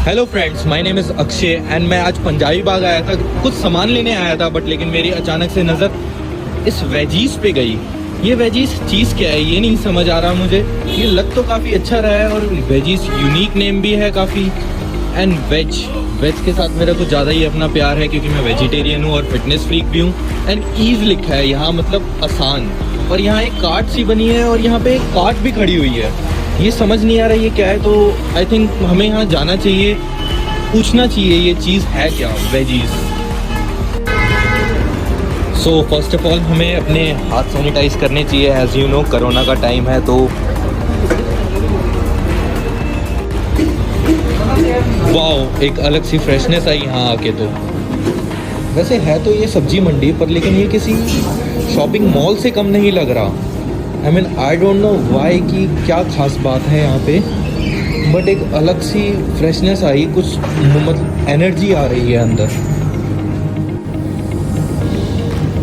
Hello friends, my name is Akshay and मैं आज पंजाबी बाग आया था, कुछ सामान लेने आया था बट लेकिन मेरी अचानक से नज़र इस वेजीज पे गई। ये वेजीज चीज़ क्या है ये नहीं समझ आ रहा मुझे। ये लग तो काफ़ी अच्छा रहा है और वेजीज यूनिक नेम भी है काफ़ी। एंड वेज के साथ मेरा कुछ ज़्यादा ही अपना प्यार है क्योंकि मैं वेजिटेरियन हूँ और फिटनेस फ्रीक भी हूँ। एंड ईज़ लिखा है यहाँ, मतलब आसान। और यहाँ एक कार्ट सी बनी है और यहाँ पे एक कार्ट भी खड़ी हुई है। ये समझ नहीं आ रहा ये क्या है, तो आई थिंक हमें यहाँ जाना चाहिए, पूछना चाहिए ये चीज़ है क्या, veggies. So first of all हमें अपने हाथ सैनिटाइज करने चाहिए। एज यू नो कोरोना का टाइम है तो वाओ, एक अलग सी फ्रेशनेस आई यहाँ आके। तो वैसे है तो ये सब्जी मंडी पर लेकिन ये किसी शॉपिंग मॉल से कम नहीं लग रहा। I mean I don't know why कि क्या खास बात है यहाँ पे, बट एक अलग सी फ्रेशनेस आई, कुछ मतलब एनर्जी आ रही है अंदर।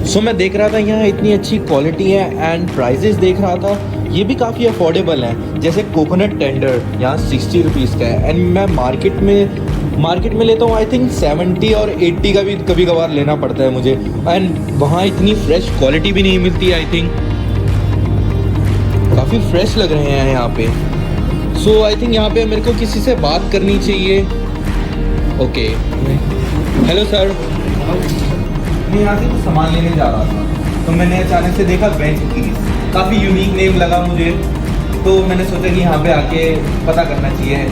सो मैं देख रहा था यहाँ इतनी अच्छी क्वालिटी है एंड प्राइजेस देख रहा था, ये भी काफ़ी अफोर्डेबल हैं। जैसे कोकोनट टेंडर यहाँ 60 रुपीज़ का है एंड मैं मार्केट में लेता हूँ आई थिंक 70 और 80 का भी कभी कभार लेना पड़ता है मुझे। एंड वहाँ इतनी फ्रेश क्वालिटी भी नहीं मिलती आई थिंक, काफ़ी फ्रेश लग रहे हैं यहाँ पे। सो आई थिंक यहाँ पे मेरे को किसी से बात करनी चाहिए। ओके, हेलो सर, मैं यहाँ से कुछ सामान लेने जा रहा था तो मैंने अचानक से देखा वेज कीज, काफ़ी यूनिक नेम लगा मुझे, तो मैंने सोचा कि यहाँ पे आके पता करना चाहिए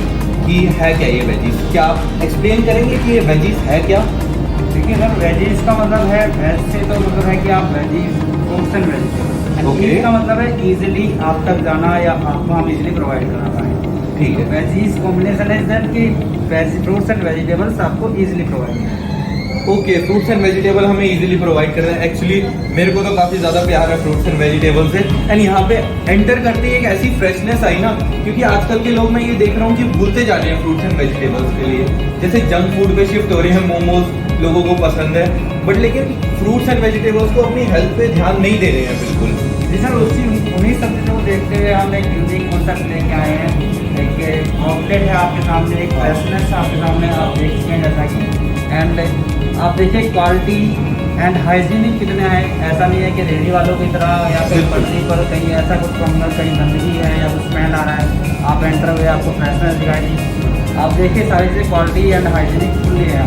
कि है क्या ये वेजीज। क्या आप एक्सप्लेन करेंगे कि ये वेजीज है क्या? देखिए सर, वेजीज का मतलब है, वेज से तो मतलब है कि आप veggies fruits and vegetables. Okay. इसका मतलब है इजीली आप तक जाना या आपको हम इजीली प्रोवाइड करा पाएँ। ठीक है। वेजीज कॉम्बिनेशन है सर कि फ्रूट्स एंड वेजिटेबल्स आपको इजीली प्रोवाइड करें। ओके, फ्रूट्स एंड वेजिटेबल हमें इजीली प्रोवाइड कर रहे हैं। एक्चुअली मेरे को तो काफ़ी ज़्यादा प्यार है फ्रूट्स एंड वेजिटेबल से। एंड यहाँ पे एंटर करते ही एक ऐसी फ्रेशनेस आई ना, क्योंकि आजकल के लोग मैं ये देख रहा हूँ कि भूलते जा रहे हैं फ्रूट्स एंड वेजिटेबल्स के लिए, जैसे जंक फूड पे शिफ्ट हो रहे हैं। मोमोज लोगों को पसंद है बट लेकिन फ्रूट्स एंड वेजिटेबल्स को अपनी हेल्थ पे ध्यान नहीं दे रहे हैं बिल्कुल। जी सर, उन्हीं सब चीज़ों को देखते हुए हम एक यूनिक कॉन्सेप्ट लेके आए हैं। एक आउटलेट है आपके सामने, एक फ्रेशनेस आपके सामने आप देख सकते हैं जैसा कि। एंड आप देखिए क्वालिटी एंड हाइजीनिक कितना है। ऐसा नहीं है कि रेहड़ी वालों की तरह या फिर पटरी पर कहीं ऐसा कुछ कॉर्नर कहीं गंदगी है या कुछ स्मेल आ रहा है, आप एंटर हुए आपको फ्रेशनेस दिखाई दी। आप देखिए सारी चीज़ें क्वालिटी एंड हाइजीनिक फुल्ली है।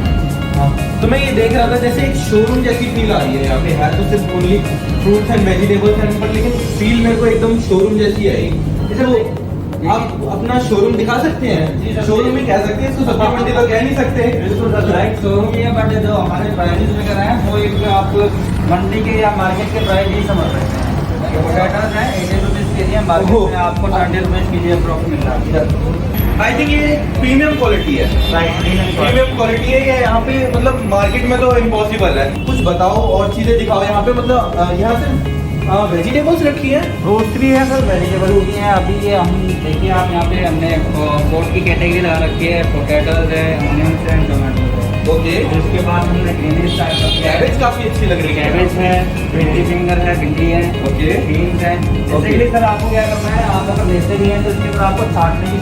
हाँ, तो मैं ये देख रहा था जैसे एक शोरूम जैसी फील आ रही है यहाँ पे। है तो सिर्फ only fruits and vegetables and पर लेकिन फील मेरे को एकदम शोरूम जैसी आई। जैसे वो आप अपना शोरूम दिखा सकते हैं, शोरूम ही कह सकते हैं, इसको सब्जी मंडी तो कह नहीं सकते। बिल्कुल सर, डायरेक्ट शोरूम ही है, बट जो हमारे प्राइजेस वगैरह हैं वो एक आप मंडी के या मार्केट के प्राइस ही समझ सकते हैं। पोटैटोज हैं 80 रुपीज़ के लिए, मार्केट में आपको 20 रुपीज़ के लिए अप्रोक्स मिल रहा है। आई थिंक ये प्रीमियम क्वालिटी है। प्रीमियम क्वालिटी है ये। यहाँ पे मतलब मार्केट में तो इम्पॉसिबल है। कुछ बताओ और चीजें दिखाओ यहाँ पे। मतलब यहाँ से वेजिटेबल्स रखी है, ग्रोसरी है सर, वेजिटेबल भी है। अभी ये हम देखिए, आप यहाँ पे हमने पोर्ट की कैटेगरी लगा रखी है। पोटैटोज है, ऑनियंस है, टमाटो है। ओके, उसके बाद हमने ग्रीनिश टाइप का कैबेज काफी अच्छी लग रही है। कैबेज है, भिंडी फिंगर है, भिंडी है, ओके, बीन्स है। बेसिकली सर आपको क्या करना है, आप अगर लेते भी हैं तो इसके ऊपर आपको छाटने की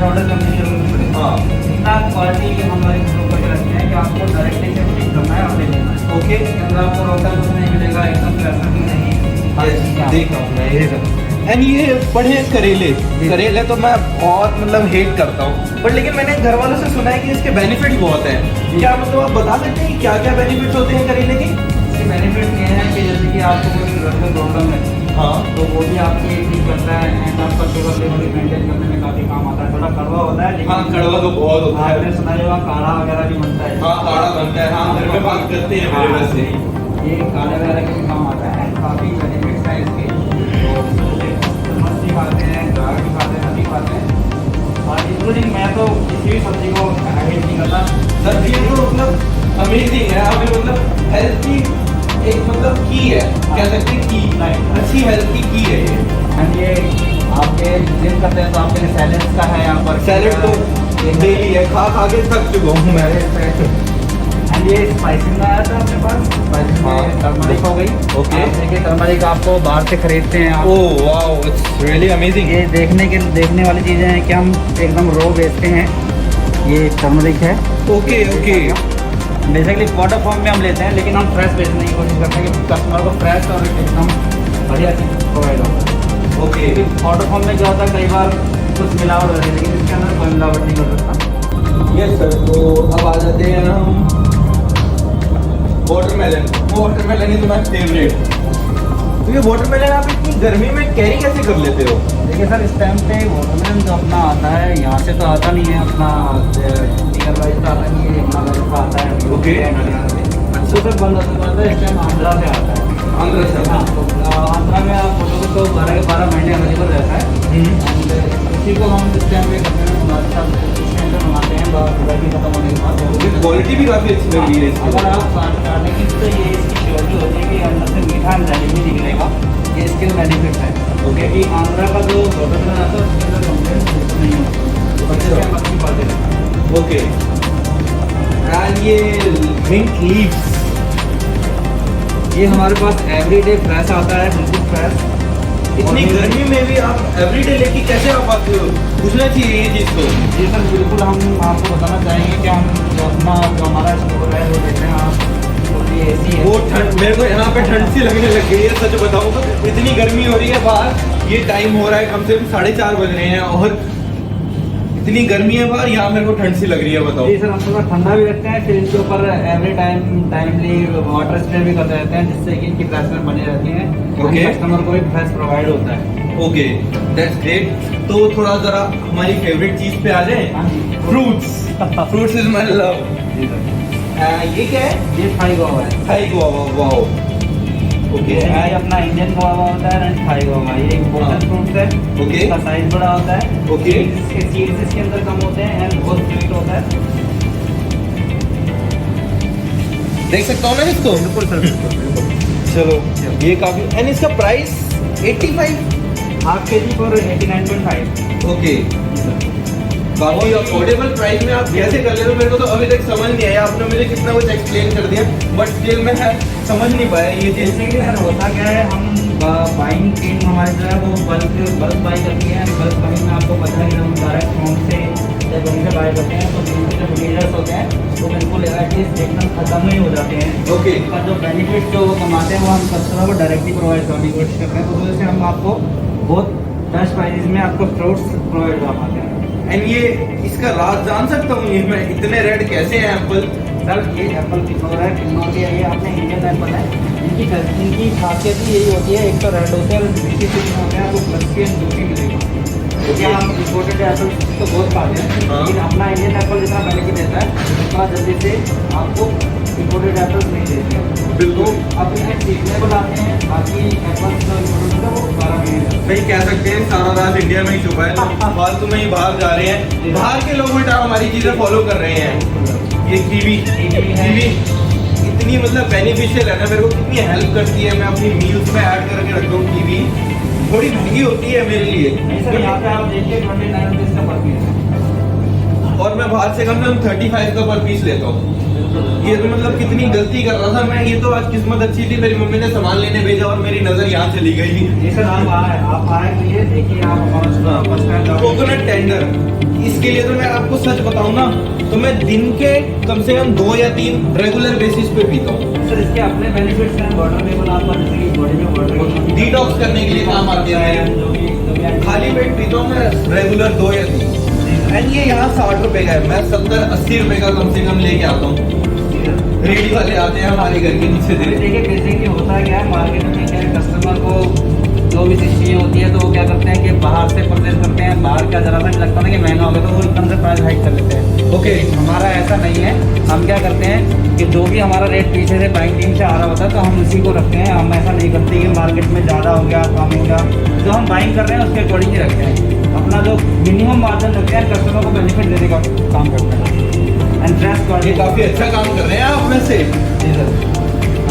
ऑर्डर करने की जरूरत पड़ेगी। हाँ, इतना क्वालिटी हमारे ऊपर रखते हैं कि आपको डायरेक्टली से पिक करना है और ले लेना है। ओके, अगर आपको रोटा कुछ नहीं मिलेगा, एकदम फ्रेश नहीं। देख रहा हूँ मैं ये सब। एंड ये पढ़े करेले तो मैं बहुत मतलब हेट करता हूँ, बट लेकिन मैंने घर वालों से सुना है कि इसके बेनिफिट्स बहुत हैं। क्या मतलब आप बता सकते हैं क्या क्या बेनिफिट्स होते हैं करेले के? इसके बेनिफिट ये हैं कि जैसे कि आपको कोई शुगर में प्रॉब्लम है, हाँ, तो वो भी आपकी ठीक करता है एंड आपका शुगर लेवल मेंटेन करने में काफ़ी काम आता है। थोड़ा कड़वा होता है लेकिन हाँ, कड़वा तो बहुत होता है। आपने सुना होगा काढ़ा वगैरह भी बनता है। हाँ, काढ़ा बनता है। हाँ, घर में बात करते हैं मेरे वैसे। ये काढ़े वगैरह के भी काम आता है। काफ़ी बेनिफिट्स हैं इसके। मछली खाते हैं, दाल भी खाते हैं, सब्जी खाते हैं, और इंक्लूडिंग मैं तो किसी भी सब्जी को हेट नहीं करता। सर ये तो मतलब अमेजिंग है। अभी मतलब हेल्थ की एक मतलब की है, कह सकते हैं की, अच्छी हेल्थ की है ये। एंड ये आपके जिम करते हैं तो आपके लिए सैलेड्स का है यहाँ पर। सैलेड तो डेली है, खा खा के थक चुका हूँ मैं। एंड ये स्पाइसी में आया था अपने पास, स्पाइसी में टर्मरिक हो गई। ओके, देखिए टर्मरिक आपको बाहर से खरीदते हैं आप। Oh wow, it's really amazing. ये देखने वाली चीज़ें हैं कि हम एकदम रो बेचते हैं ये टर्मरिक है। Okay okay. Basically powder form में हम लेते हैं, लेकिन हम फ्रेश बेचने की कोशिश करते हैं कि कस्टमर को फ्रेश और एकदम बढ़िया चीज़ प्रोवाइड हो। ओके। पाउडर फॉर्म में क्या होता है, कई बार कुछ मिलावट होती है, लेकिन इसके अंदर कोई मिलावट नहीं हो सकता। Yes sir. तो अब आ जाते हैं हम watermelon. Watermelon is my favourite. तो ये वाटरमेलन आप इतनी गर्मी में कैरी कैसे कर लेते हो? देखिए सर, इस टाइम पे वाटरमेलन जो अपना आता है यहाँ से तो आता नहीं है, अपना नियर वाइज तो आता नहीं है, अपना वैसे आता है। ओके। तो सर बंद होता है, इस टाइम आंध्रा से आता है। आंध्रा से? हाँ, तो आंध्रा में आप बोलोगे तो 12 के 12 महीने अवेलेबल रहता है। एंड इसी को हम इस टाइम पे करते हैं, हमारे साथ इसके अंदर बनाते हैं गर्मी खत्म होने के बाद। क्वालिटी भी काफ़ी अच्छी लग रही है इसकी। अगर आप काटने की तो ये इसकी श्योरिटी होती है कि अंदर से मीठा एंजाइम नहीं निकलेगा, ये इसके बेनिफिट है। ओके। कि आंध्रा का जो वाटरमेलन आता है उसके अंदर कंप्लेंट नहीं होता, इसके हम अपनी बातें हैं। ओके। एंड ये मिंट लीव्स, ये हमारे पास एवरीडे फ्रेश आता है, बिल्कुल फ्रेश। इतनी गर्मी में भी आप एवरीडे लेके कैसे आ पाते हो? पूछना चाहिए ये चीज़ तो। जी सर, बिल्कुल हम आपको बताना चाहेंगे कि हम जो अपना जो हमारा स्टोर है वो देते हैं आप, तो ये एसी है। वो ठंड, मेरे को यहाँ पे ठंड सी लगने लग गई है सच बताऊँ तो। इतनी गर्मी हो रही है बाहर, ये टाइम हो रहा है कम से कम 4:30 बज रहे हैं और इतनी गर्मी है बाहर, यहाँ मेरे को ठंड सी लग रही है। बताओ। जी सर, हम थोड़ा ठंडा भी रखते हैं, फिर इसके ऊपर एवरी टाइमली वाटर स्प्रे भी करते रहते हैं, जिससे कि इनकी फ्रेशनेस बनी रहती है। ओके। कस्टमर को भी फ्रेश प्रोवाइड होता है। Okay, that's great. तो थोड़ा जरा हमारी फेवरेट चीज पे आ जाए। हाँ जी। Fruits. Fruits is my love. जी सर, ये क्या है? ये थाई गुआवा है। Thai guava. वाओ। ओके। ये अपना इंडियन गुआवा होता है, एंड थाई गुआवा, ये इम्पोर्टेंट फ्रूट्स है। ओके। इसका साइज बड़ा होता है। ओके। इसके सीड्स इसके अंदर कम होते हैं एंड बहुत स्वीट होता है। देख सकता हूँ ना इसको? बिल्कुल सर, बिल्कुल। चलो, ये काफी। एंड इसका प्राइस 85? हाफ के जी फॉर 89.5। ओके। काफी अफोर्डेबल प्राइस में आप कैसे कर ले रहे हो? मेरे को तो अभी तक समझ नहीं आया। आपने मुझे कितना कुछ एक्सप्लेन कर दिया, बट स्टिल मैं समझ नहीं पाया ये चीज। बेसिकली सर होता क्या है, हम बाइंग टीम हमारी जो है वो बल्क बाई करती है। बल्क बाइंग में आपको पता है कि हम डायरेक्ट होम से या कहीं से बाय करते हैं, तो बिल्कुल जो लीडर्स होते हैं वो बिल्कुल एटलीस्ट एकदम खत्म नहीं हो जाते हैं। ओके। और जो बेनिफिट जो वो कमाते हैं वो हम कस्टमर को डायरेक्टली प्रोवाइड करने की कोशिश करते हैं, तो उस वजह से हम आपको बहुत बेस्ट प्राइस में आपको फ्रूट्स प्रोवाइड कर पाते हैं। एंड ये इसका राज जान सकता हूँ, ये मैं इतने रेड कैसे हैं एप्पल? सर ये एप्पल पिनोर है, पिनोर के ये अपने इंडियन एप्पल है। इनकी खासियत ही यही होती है, एक तो रेड होते हैं और दूसरी चीज होते हैं आपको प्लस की दूसरी मिलेगी। क्योंकि हम इम्पोर्टेड एप्पल तो बहुत खाते हैं, हाँ। लेकिन अपना इंडियन एप्पल जितना बेनिफिट देता है उतना जल्दी से आपको इम्पोर्टेड एप्पल नहीं देते हैं। बिल्कुल। तो अपने सीजनेबल आते हैं, बाकी एप्पल जो इम्पोर्टेड है वो 12 महीने। नहीं कह सकते हैं सारा राज इंडिया में ही छुपा है। फालतू में ही बाहर जा रहे हैं, बाहर के लोग बेटा हमारी चीजें फॉलो कर रहे हैं। ये कीवी इतनी मतलब बेनिफिशियल है ना, मेरे को कितनी हेल्प करती है। मैं अपनी मील्स में ऐड करके रखता हूँ कीवी। थोड़ी महंगी होती है मेरे लिए, नहीं सर, यहाँ पे आप देखिए 29 रुपीज़ का पर पीस है। और मैं बाहर से कम 35 का पर पीस लेता हूँ। ये तो मतलब कितनी गलती कर रहा था मैं। ये तो आज किस्मत अच्छी थी, मेरी मम्मी ने सामान लेने भेजा और मेरी नजर यहाँ चली गई। जी सर, आप आए तो ये देखिए, आप हमारा फर्स्ट टाइम कोकोनट टेंडर, इसके लिए तो मैं आपको सच बताऊं ना, तो मैं दिन के कम से कम 2 या 3 रेगुलर बेसिस पे पीता हूँ। सर इसके अपने बेनिफिट्स हैं। वाटर लेवल आपका जैसे कि बॉडी में वाटर डिटॉक्स करने के लिए काम आते हैं। खाली पेट पीता हूँ मैं रेगुलर 2 या 3। एंड ये यहाँ 60 रुपए का है, मैं 70-80 रुपए का कम से कम लेके आता हूँ। रेडी वाले आते हैं हमारे घर के नीचे से। देखिए बेसिकली होता क्या है, मार्केट में क्या है, कस्टमर को जो भी चीज़ चाहिए होती है तो वो क्या करते हैं कि बाहर से परचेज करते हैं। बाहर का जरा सा नहीं लगता ना कि महंगा हो गया तो वो एकदम से प्राइस हाइक कर लेते हैं। ओके। हमारा ऐसा नहीं है। हम क्या करते हैं कि जो भी हमारा रेट पीछे से बाइंग टीम से आ रहा होता है तो हम उसी को रखते हैं। हम ऐसा नहीं करते कि मार्केट में ज़्यादा हो गया कम हो गया। जो हम बाइंग कर रहे हैं उसके अकॉर्डिंग ही रखते हैं। अपना जो मिनिमम मार्जिन रखते हैं, कस्टमर को बेनिफिट देने का काम करते हैं। एंड फ्रेश ये क्वालिटी काफी अच्छा काम कर रहे हैं आप में से। जी सर।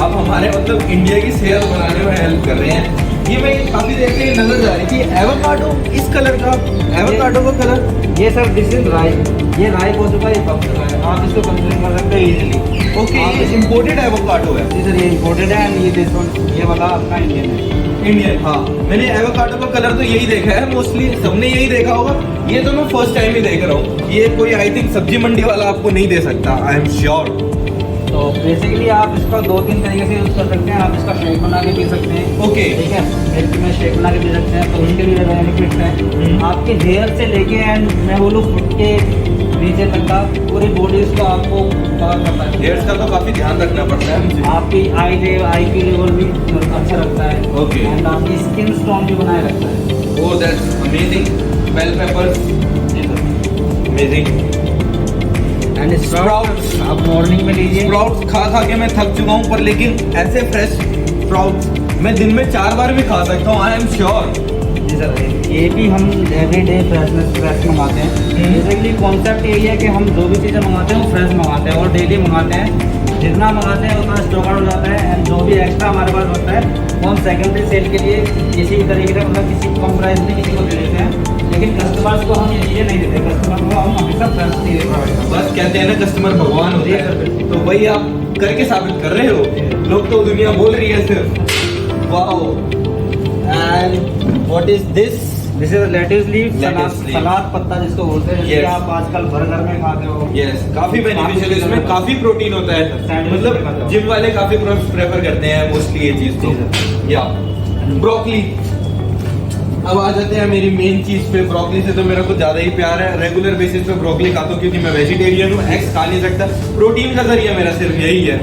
आप हमारे मतलब इंडिया की सेहत बनाने में हेल्प कर रहे हैं। ये मैं काफी देर से नजर जा रही थी एवोकाडो, इस कलर का एवोकाडो का कलर। ये सर दिस इज राई, ये राई हो चुका है, ये पक चुका है, आप इसको कंज्यूम कर सकते हैं इजीली। ओके, ये इम्पोर्टेड एवोकाडो है। जी सर, ये इम्पोर्टेड है एंड ये दिस वन ये वाला आपका इंडियन है। इंडियन, हाँ मैंने एवोकाडो का कलर तो यही देखा है, मोस्टली सबने यही देखा होगा। ये तो मैं फर्स्ट टाइम ही देख रहा हूँ। ये कोई आई थिंक सब्जी मंडी वाला आपको नहीं दे सकता, आई एम श्योर। तो बेसिकली आप इसका 2-3 तरीके से यूज़ कर सकते हैं। आप इसका शेक बना के पी सकते हैं। ओके, ठीक है, मिल्क में शेक बना के पी सकते हैं, तो उसके लिए बेनिफिट्स हैं। आपके हेयर से लेके एंड मैं बोलूँ फुट के नीचे तक का पूरी बॉडी इसको आपको कवर करता है। हेयर्स का तो काफी ध्यान रखना पड़ता है मुझे। आपकी आई की लेवल भी अच्छा रखता है। ओके, एंड आपकी स्किन स्ट्रॉन्ग भी बनाए रखता है। Oh that's amazing. Bell peppers, amazing. And sprouts आप मॉर्निंग में लीजिए। स्प्राउट्स खा खा के मैं थक चुका हूँ, पर लेकिन ऐसे फ्रेश स्प्राउट्स मैं दिन में 4 बार भी खा सकता हूँ, आई एम श्योर। जी सर, ये भी हम एवरीडे फ्रेश मंगाते हैं। बेसिकली कॉन्सेप्ट यही है कि हम जो भी चीज़ें मंगाते हैं वो फ्रेश मंगाते हैं और डेली मंगाते हैं। जितना मंगाते हैं उतना स्टॉक आउट हो जाता है एंड जो भी एक्स्ट्रा हमारे पास होता है वो हम सेकेंडरी सेल के लिए किसी भी तरीके से मतलब किसी कम प्राइस में किसी को दे देते हैं। लेकिन कस्टमर्स को हम ये चीज़ें नहीं देते, कस्टमर को हम हमेशा फ्रेश चीज़ें प्रोवाइड करते हैं। बस कहते हैं ना कस्टमर भगवान होते हैं, तो वही आप करके साबित कर रहे हो। लोग तो दुनिया बोल रही है सिर्फ। Wow, and what is this? This is lettuce leaf, Lettuce leaf. सलाद पत्ता जिसको बोलते हैं, जिसके Yes. आप आजकल बर्गर में खाते हो। यस, काफी बेनिफिशियल, इसमें काफी प्रोटीन होता है। Sandwich में खाते मतलब हो। जिम वाले काफी प्रेफर करते हैं मोस्टली ये चीज तो। या ब्रोकली, अब आ जाते हैं मेरी मेन चीज पे। ब्रोकली से तो मेरा कुछ ज्यादा ही प्यार है। रेगुलर बेसिस पे ब्रोकली खाता हूँ क्योंकि मैं वेजिटेरियन हूँ, एग्स खा नहीं सकता। प्रोटीन का जरिया मेरा सिर्फ यही है।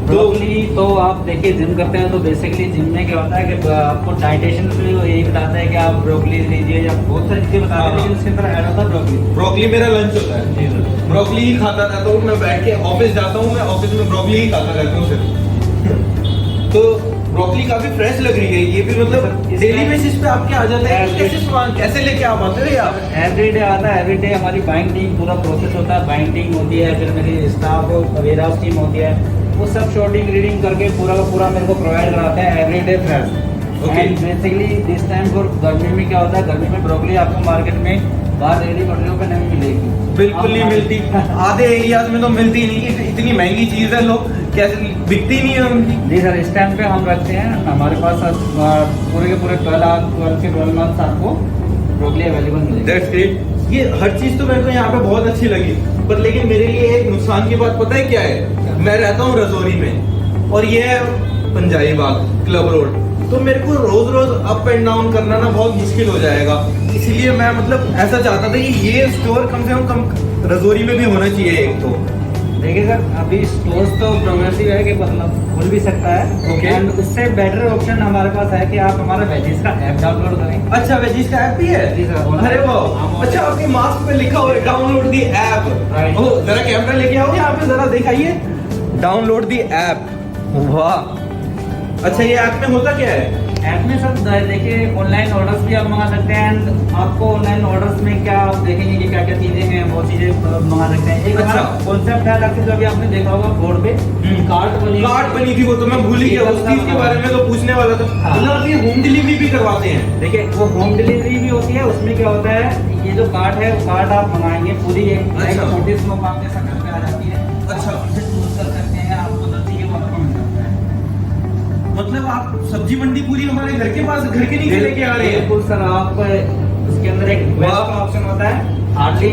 ब्रोकली तो आप देखिए जिम करते हैं तो बेसिकली जिम में क्या होता है कि आपको डाइटेशियन भी यही बताता है कि आप ब्रोकली लीजिए या बहुत सारी चीजें बताते हैं, लेकिन उसके अंदर ऐड होता है ब्रोकली। ब्रोकली मेरा लंच होता है। ब्रोकली ही खाता रहता हूँ मैं, बैठ के ऑफिस जाता हूँ, मैं ऑफिस में ब्रोकली ही खाता रहता हूँ सिर्फ। तो ब्रोकली काफी फ्रेश लग रही है। ये भी मतलब डेली बेसिस पे आपके आ जाते हैं? कैसे सामान कैसे लेके आप आते हो यार? एवरीडे आता है, एवरीडे हमारी बाइंडिंग पूरा प्रोसेस होता है। बाइंडिंग होती है, फिर मेरी स्टाफ वेयर हाउस टीम होती है, वो सब शॉर्टिंग रीडिंग करके पूरा का पूरा मेरे को प्रोवाइड कराते हैं everyday fresh. Okay. Basically this time for गर्मी में क्या होता है, गर्मी में ब्रोकली आपको मार्केट में बाहर रेडी पटरियों पे नहीं मिलेगी, बिल्कुल नहीं मिलती। आधे एरियाज में तो मिलती ही नहीं। इतनी महंगी चीज है, लोग कैसे बिकती नहीं है उनकी। जी सर, इस टाइम पे हम रखते हैं, हमारे पास पूरे के पूरे 12 से 12 मंथ आपको ब्रोकली अवेलेबल मिलेगी। That's great. ये हर चीज तो मेरे को यहाँ पे बहुत अच्छी लगी, पर लेकिन मेरे लिए एक नुकसान की बात पता है क्या है? मैं रहता हूँ रजौरी में और ये है पंजाबी बाग क्लब रोड, तो मेरे को रोज रोज अप एंड डाउन करना ना बहुत मुश्किल हो जाएगा। इसीलिए मैं मतलब ऐसा चाहता था कि ये स्टोर कम से कम रजौरी में भी होना चाहिए एक तो। देखिए सर, अभी स्टोर्स तो प्रोग्रेसिव है कि मतलब खुल भी सकता है। Okay. एंड उससे बेटर ऑप्शन हमारे पास है कि आप हमारा वेजिस का ऐप डाउनलोड करें। अच्छा, वेजिस का ऐप भी है? जी सर। अरे वाह, अच्छा आपके मास्क पे लिखा हुआ है डाउनलोड दी ऐप। Right. ओ जरा कैमरा लेके आओ यहाँ पे, जरा दिखाइए डाउनलोड दी ऐप। वाह, अच्छा ये ऐप में होता क्या है? ऐप में सर देखिए ऑनलाइन ऑर्डर्स भी आप मंगा सकते हैं एंड आपको ऑनलाइन ऑर्डर्स में क्या आप देखेंगे कि क्या क्या चीजें हैं, वो चीजें मंगा सकते हैं। एक अच्छा। कॉन्सेप्ट है अलग से, जो अभी आपने देखा होगा बोर्ड पे कार्ट बनी थी, वो तो मैं भूल ही गया। उस चीज के बारे में तो पूछने वाला था। हाँ। मतलब ये होम डिलीवरी भी करवाते हैं? देखिए वो होम डिलीवरी भी होती है। उसमें क्या होता है, ये जो कार्ट है वो कार्ट आप मंगाएंगे पूरी एक अच्छा। छोटी स्मोक आपके साथ घर पे आ जाती है। अच्छा। आप उसे चूज कर सकते हैं, आपको जो चाहिए वो आपको मिल जाता है। मतलब आप सब्जी मंडी पूरी हमारे घर के पास, घर के नीचे लेके आ रहे हैं? बिल्कुल सर, आप उसके अंदर एक वेज का ऑप्शन होता है। Hardly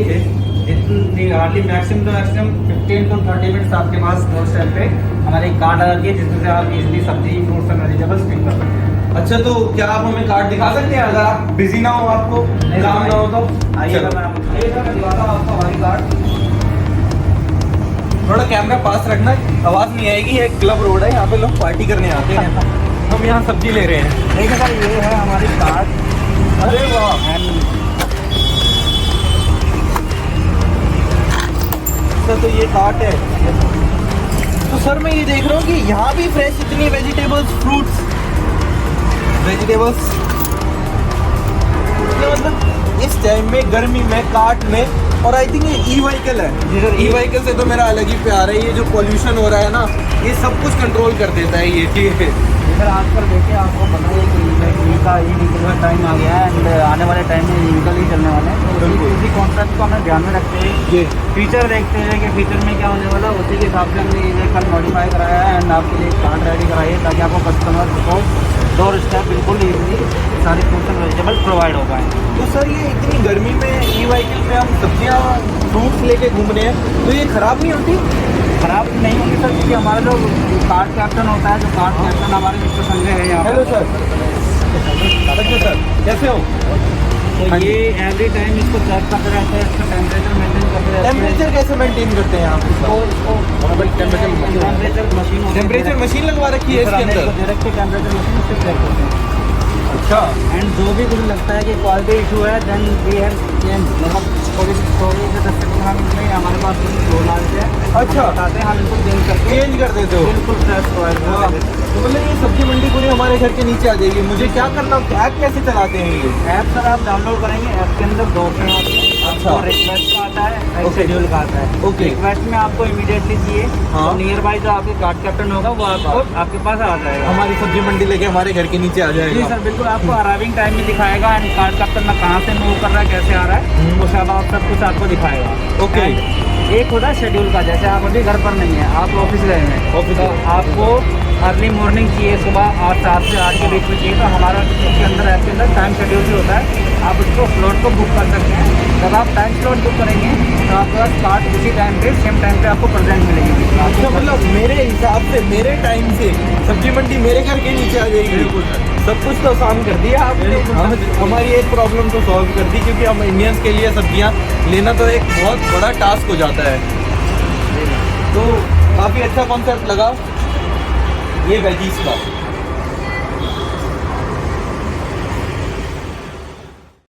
maximum to maximum 15 to 30 minutes आपके पास डोर स्टेप पे हमारी कार्ड आ जाती है, जिसमें से आप इजीली सब्जी फ्रूट्स एंड वेजिटेबल्स पिक कर सकते हैं। अच्छा, तो क्या आप हमें कार्ड दिखा सकते हैं अगर आप बिजी ना हो, आपको काम ना हो तो? आइएगा, मैं दिखाता हूँ आपको हमारी कार्ड। थोड़ा कैमरा पास रखना, आवाज नहीं आएगी। ये क्लब रोड है, यहाँ पे लोग पार्टी करने आते हैं। हम यहाँ सब्जी ले रहे हैं। देखिए सर, ये है हमारी कार्ड। अरे वाह, तो ये कार्ट है। तो सर मैं ये देख रहा हूँ कि यहाँ भी फ्रेश इतनी वेजिटेबल्स, फ्रूट्स, वेजिटेबल्स मतलब इस टाइम में गर्मी में कार्ट में। और आई थिंक ये ई व्हीकल है। ई व्हीकल से तो मेरा अलग ही प्यार है। ये जो पॉल्यूशन हो रहा है ना, ये सब कुछ कंट्रोल कर देता है ये। ठीक है, सर आजकल देखिए आपको पता है कि ईवी का टाइम आ गया है एंड आने वाले टाइम में ईवी ही चलने वाले हैं, तो इसी कॉन्सेप्ट को हमें ध्यान में रखते हुए ये फीचर देखते हैं कि फीचर में क्या होने वाला, उसी के हिसाब से हमने ये कल मॉडिफाई कराया है एंड आपके लिए कार्ड रेडी कराई है ताकि आपको कस्टमर को डोर स्टेप बिल्कुल ईजिली सारी फ्रूट्स एंड वेजिटेबल प्रोवाइड हो पाएँ। तो सर ये इतनी गर्मी में ई व्हीकल में हम सब्जियाँ फ्रूट्स लेके घूम रहे हैं तो ये ख़राब नहीं होती? खराब नहीं होंगी सर, क्योंकि हमारा जो कार्ड कैप्टन होता है, जो कार्ड कैप्टन हमारे मिस्टर संजय है यहाँ हेलो सर। सर कैसे हो? तो ये एवरी टाइम इसको चेक करते रहते हैं, इसका टेम्परेचर मेंटेन करते रहते हैं। टेम्परेचर कैसे मेंटेन करते हैं आप? तो इसको टेम्परेचर मशीन लगवा रखी है इसके अंदर? डायरेक्ट टेम्परेचर मशीन से चेक करते हैं। अच्छा। एंड जो भी कुछ लगता है कि क्वालिटी इशू है देन वी हैव चेंज, मतलब थोड़ी से 10-15 मिनट में हमारे पास लोन आ जाते हैं। अच्छा। बताते हैं, हम इनको चेंज करके चेंज कर देते हो? बिल्कुल फ्रेश प्रोवाइड कर देते हैं। तो मतलब ये सब्जी मंडी पूरी हमारे घर के नीचे आ जाएगी। मुझे क्या करना, ऐप कैसे चलाते हैं ये? ऐप सर आप डाउनलोड करेंगे, ऐप के अंदर 2 ऑप्शन आते हैं। अच्छा। आपको रिक्वेस्ट का आता है और ओके। शेड्यूल का आता है। ओके। रिक्वेस्ट में आपको इमीडिएटली चाहिए, हाँ। तो नियर बाई जो आपके कार्ड कैप्टन होगा वो आपको आपके पास आ जाएगा। हमारी सब्जी मंडी लेके हमारे घर के नीचे आ जी जाएगा? सर बिल्कुल, आपको अराइविंग टाइम में दिखाएगा एंड कार्ड कैप्टन में कहाँ से मूव कर रहा है, कैसे आ रहा है, वो सब कुछ आपको दिखाएगा। ओके। And एक होता है शेड्यूल का, जैसे आप अभी घर पर नहीं है, आप ऑफिस गए हैं, ऑफिस तो गए। आपको अर्ली मॉर्निंग चाहिए, सुबह 7 से 8 के बीच में चाहिए, तो हमारा उसके अंदर ऐप के अंदर टाइम शेड्यूल भी होता है। आप उसको स्लॉट को बुक कर सकते हैं। जब आप टाइम स्लॉट बुक करेंगे तो आपके पास कार्ड उसी टाइम पे सेम टाइम पे आपको प्रेजेंट मिलेगी। अच्छा, मतलब मेरे हिसाब से मेरे टाइम से सब्जी मंडी मेरे घर के नीचे आ जाएगी? बिल्कुल सर। सब कुछ तो आसान कर दिया आपने। हमारी एक प्रॉब्लम तो सॉल्व कर दी, क्योंकि हम इंडियंस के लिए सब्जियां लेना तो एक बहुत बड़ा टास्क हो जाता है। तो काफ़ी अच्छा कॉन्सेप्ट लगा ये वेजीज का।